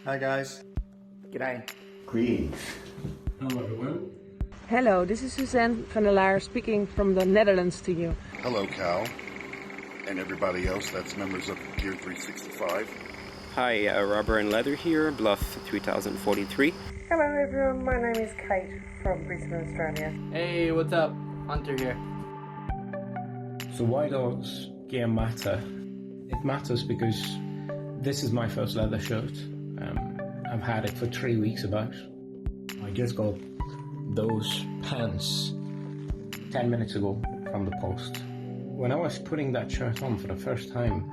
Hi guys. G'day. Greetings. Hello everyone. Hello, this is Suzanne van der Laar speaking from the Netherlands to you. Hello, Cal, and everybody else that's members of Gear 365. Hi, Leather Leather here, Bluff 3043. Hello everyone, my name is Kate from Brisbane, Australia. Hey, what's up? Hunter here. So why does gear matter? It matters because this is my first leather shirt. I've had it for 3 weeks about. I just got those pants 10 minutes ago from the post. When I was putting that shirt on for the first time,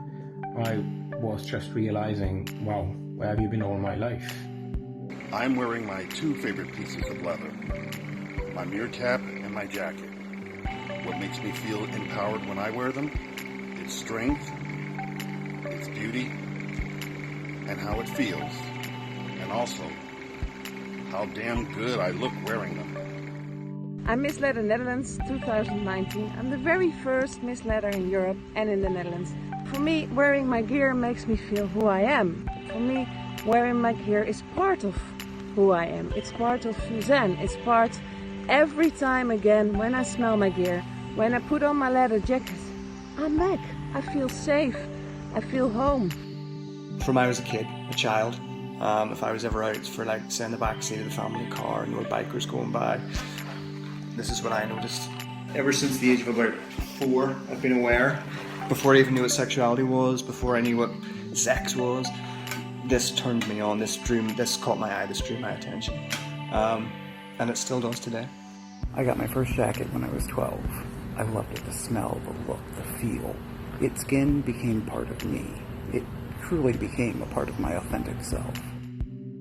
I was just realizing, wow, where have you been all my life? I'm wearing my two favorite pieces of leather, my mirror cap and my jacket. What makes me feel empowered when I wear them? Its strength, its beauty, and how it feels. And also, how damn good I look wearing them. I'm Miss Leather Netherlands 2019. I'm the very first Miss Leather in Europe and in the Netherlands. For me, wearing my gear makes me feel who I am. For me, wearing my gear is part of who I am. It's part of Suzanne. It's part every time again when I smell my gear, when I put on my leather jacket, I'm back. I feel safe. I feel home. From when I was a kid, a child, if I was ever out for, like, say, in the backseat of the family car and there were bikers going by, this is what I noticed. Ever since the age of about 4, I've been aware. Before I even knew what sexuality was, before I knew what sex was, this turned me on, this caught my eye, this drew my attention. And it still does today. I got my first jacket when I was 12. I loved it, the smell, the look, the feel. Its skin became part of me. It truly became a part of my authentic self.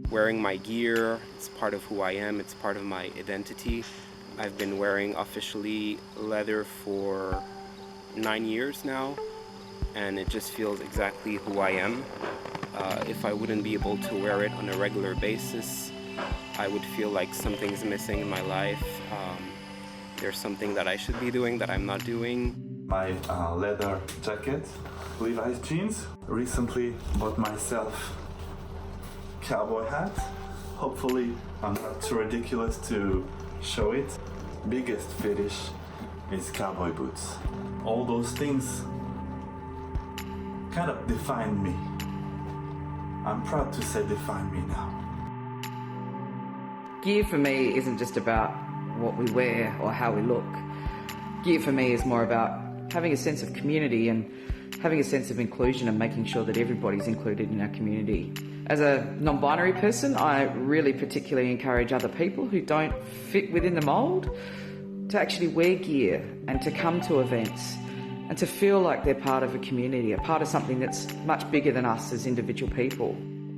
Wearing my gear, it's part of who I am, it's part of my identity. I've been wearing officially leather for 9 years now, and it just feels exactly who I am. If I wouldn't be able to wear it on a regular basis, I would feel like something's missing in my life. There's something that I should be doing that I'm not doing. My leather jacket, Levi's jeans. Recently bought myself cowboy hat. Hopefully I'm not too ridiculous to show it. Biggest fetish is cowboy boots. All those things kind of define me. I'm proud to say define me now. Gear for me isn't just about what we wear or how we look. Gear for me is more about having a sense of community and having a sense of inclusion and making sure that everybody's included in our community. As a non-binary person, I really particularly encourage other people who don't fit within the mould to actually wear gear and to come to events and to feel like they're part of a community, a part of something that's much bigger than us as individual people.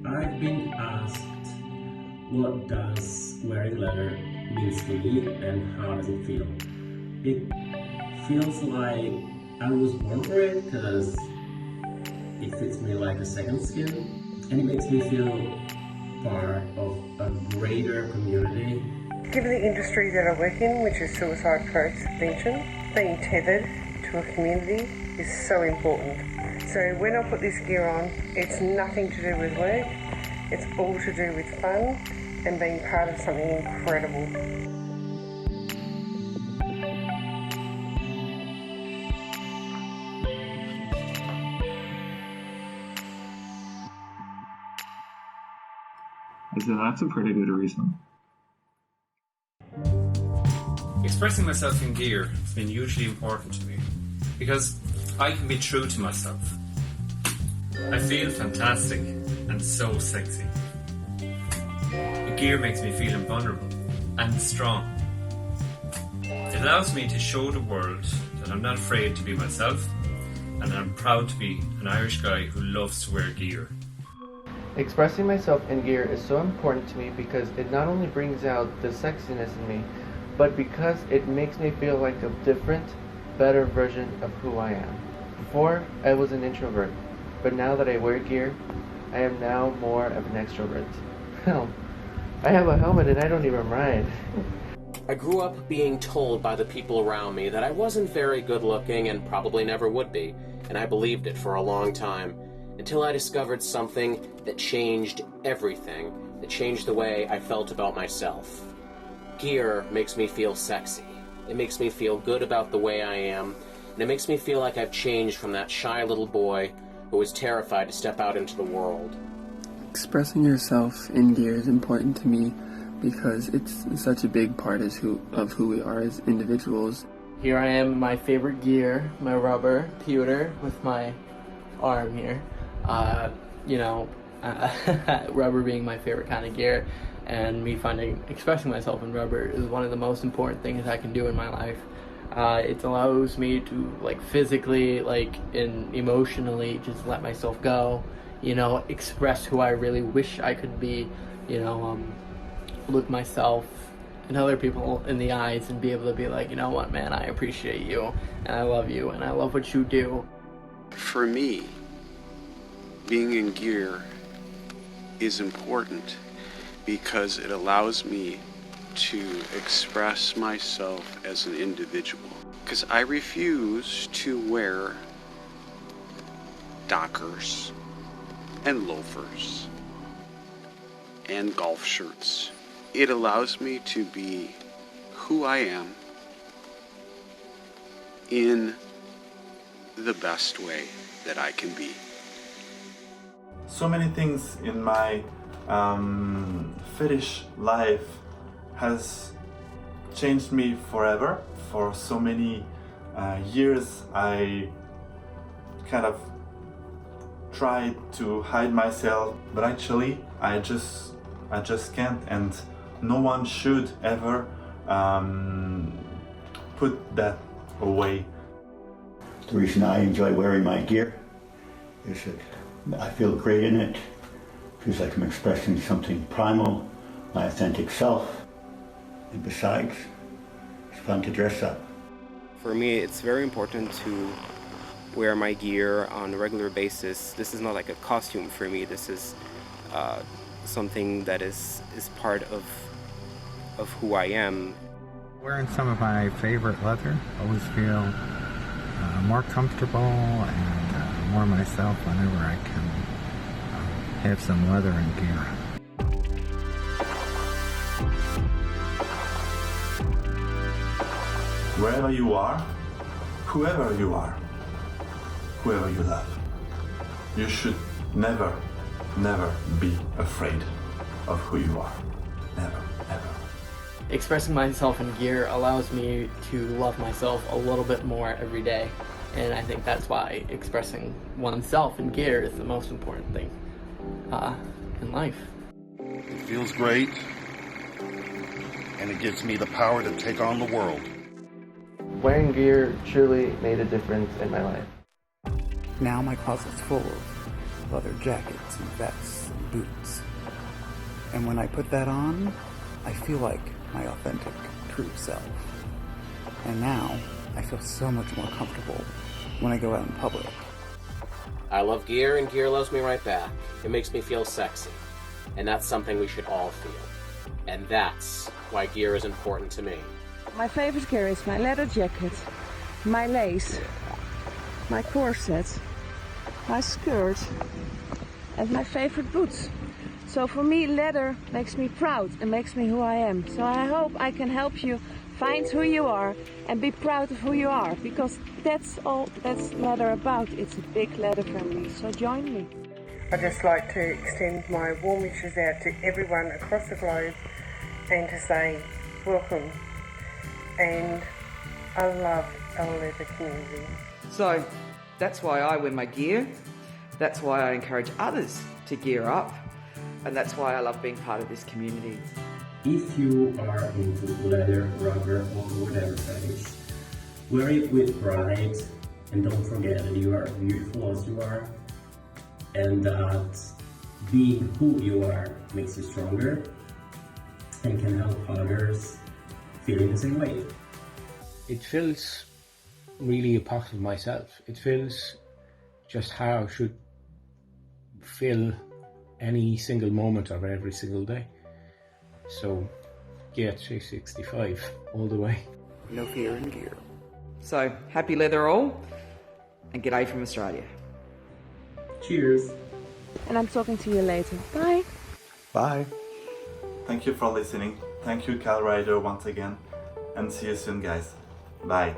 I've been asked, what does wearing leather means to me and how does it feel? It feels like I was born for it because it fits me like a second skin, and it makes me feel part of a greater community. Given the industry that I work in, which is suicide prevention, being tethered to a community is so important. So when I put this gear on, it's nothing to do with work, it's all to do with fun and being part of something incredible. So that's a pretty good reason. Expressing myself in gear has been hugely important to me because I can be true to myself. I feel fantastic and so sexy. The gear makes me feel invulnerable and strong. It allows me to show the world that I'm not afraid to be myself, and I'm proud to be an Irish guy who loves to wear gear. Expressing myself in gear is so important to me because it not only brings out the sexiness in me, but because it makes me feel like a different, better version of who I am. Before, I was an introvert, but now that I wear gear, I am now more of an extrovert. Hell, I have a helmet and I don't even ride. I grew up being told by the people around me that I wasn't very good looking and probably never would be, and I believed it for a long time, until I discovered something that changed everything, that changed the way I felt about myself. Gear makes me feel sexy. It makes me feel good about the way I am, and it makes me feel like I've changed from that shy little boy who was terrified to step out into the world. Expressing yourself in gear is important to me because it's such a big part of who we are as individuals. Here I am in my favorite gear, my rubber pewter with my arm here. Rubber being my favorite kind of gear, and me finding expressing myself in rubber is one of the most important things I can do in my life. It allows me to physically, and emotionally just let myself go, express who I really wish I could be, look myself and other people in the eyes and be able to be like, you know what, man, I appreciate you and I love you and I love what you do. For me, being in gear is important because it allows me to express myself as an individual. Because I refuse to wear Dockers and loafers and golf shirts. It allows me to be who I am in the best way that I can be. So many things in my fetish life has changed me forever. For so many years I kind of tried to hide myself, but actually I just can't, and no one should ever put that away. The reason I enjoy wearing my gear is that I feel great in it. Feels like I'm expressing something primal, my authentic self. And besides, it's fun to dress up. For me, it's very important to wear my gear on a regular basis. This is not like a costume for me. This is something that is part of who I am. Wearing some of my favorite leather, I always feel more comfortable and more myself whenever I can have some leather and gear. Wherever you are, whoever you are, whoever you love, you should never be afraid of who you are. Never, ever. Expressing myself in gear allows me to love myself a little bit more every day, and I think that's why expressing oneself in gear is the most important thing in life. It feels great, and it gives me the power to take on the world. Wearing gear truly made a difference in my life. Now my closet's full of leather jackets and vests and boots. And when I put that on, I feel like my authentic, true self. And now, I feel so much more comfortable when I go out in public. I love gear, and gear loves me right back. It makes me feel sexy, and that's something we should all feel. And that's why gear is important to me. My favorite gear is my leather jacket, my lace, my corset, my skirt, and my favorite boots. So for me, leather makes me proud and makes me who I am. So I hope I can help you find who you are and be proud of who you are, because that's all that's leather about. It's a big leather family, so join me. I'd just like to extend my warm wishes out to everyone across the globe and to say welcome. And I love our leather community. So that's why I wear my gear. That's why I encourage others to gear up. And that's why I love being part of this community. If you are into leather, rubber, or whatever fetish, wear it with pride, and don't forget that you are beautiful as you are, and that being who you are makes you stronger and can help others feel in the same way. It feels really a part of myself. It feels just how I should feel any single moment of every single day. So, Gear 365 all the way. No fear in gear. So, happy leather all, and g'day from Australia. Cheers. And I'm talking to you later. Bye. Bye. Thank you for listening. Thank you, Cal Ryder, once again. And see you soon, guys. Bye.